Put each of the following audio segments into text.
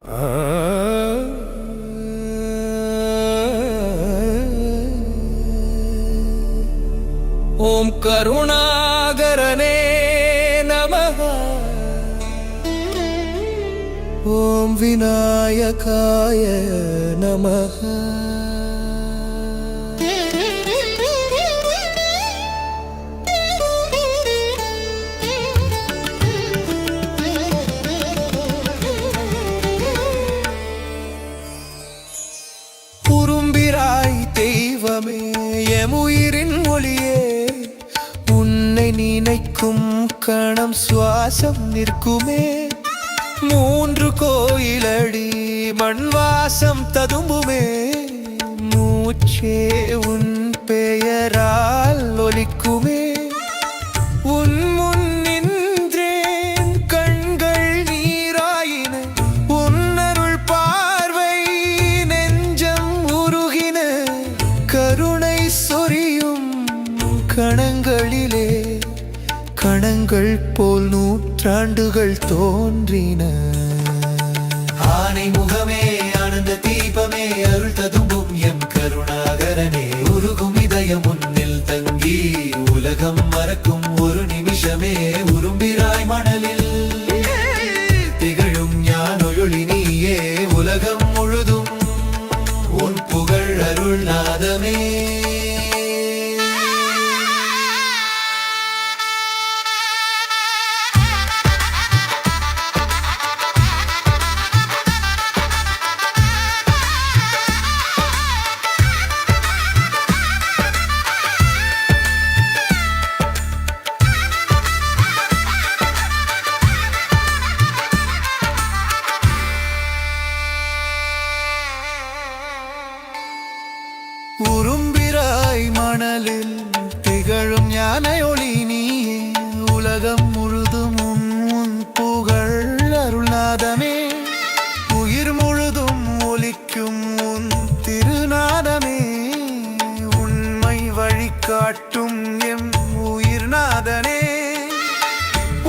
ஓம் கருணாகரனே நமः. ஓம் விநாயகாய நமः. உரும்பிராய் தெய்வமே எமுயிரின் ஒளியே, உன்னை நினைக்கும் கணம் சுவாசம் நிற்குமே. 3 கோயிலடி மண்வாசம் ததும்புமே, மூச்சே உன் பெயரால் ஒலிக்குமே. உன் முன் நின்றேன் கண்கள் நீராயின, உன்னருள் பார்வை நெஞ்சம் உருகின. கருணை சொரியும் கணங்களிலே கணங்கள் போல் நூற்றாண்டுகள் தோன்றின. ஆனை முகமே ஆனந்த தீபமே அருள் ததும்பும் எம் கருணாகரனே, உருகும் இதயம் முன்னில் தங்கி உலகம் மறக்கும் ஒரு நிமிஷமே. உரும்பிராய் மணலில் திகழும் ஞானொளி நீயே, உலகம் முழுதும் உன் புகழ் அருள் நாதமே. உரும்பிராய் மணலில் திகழும் ஞான ஒளி நீயே, உலகம் முழுதும் உன் புகழ் அருள்நாதமே. உயிர் முழுதும் ஒலிக்கும் உன் திருநாதமே, உண்மை வழிகாட்டும் எம் உயிர்நாதனே.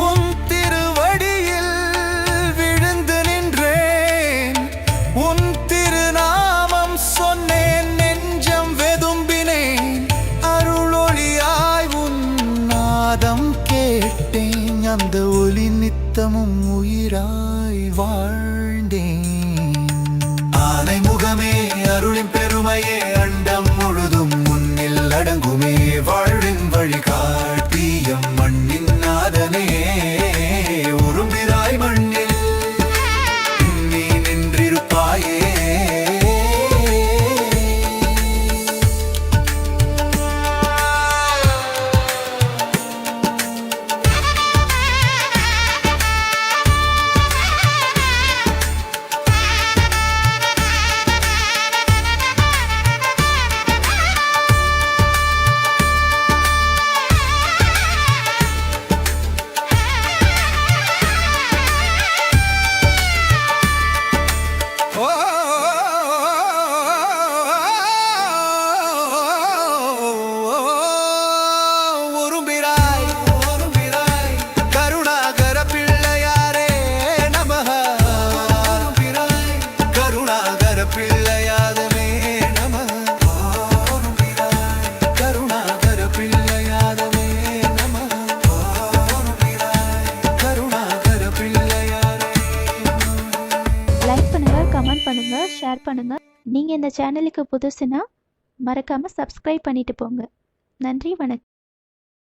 உன் திருவடியில் விழுந்து நின்றேன், உன் திருநாமம் சொன்னேன், நெஞ்சம் வெதும்பினேன். அருளொளியாய் உன் நாதம் கேட்டேன், அந்த ஒளி நித்தமும் உயிராய் வாழ்ந்தேன். ஆனை முகமே அருளின் பெருமையே, அண்டம் முழுதும் முன்னில் அடங்குமே. வாழ்வின் வழிகாட்டியம் மண்ணின் நாதனே, உரும்பிராய் மண்ணில் நீ நின்றிருப்பாயே. கமெண்ட் பண்ணுங்க, ஷேர் பண்ணுங்க. நீங்க இந்த சேனலுக்கு புதுசுனா மறக்காம சப்ஸ்கிரைப் பண்ணிட்டு போங்க. நன்றி, வணக்கம்.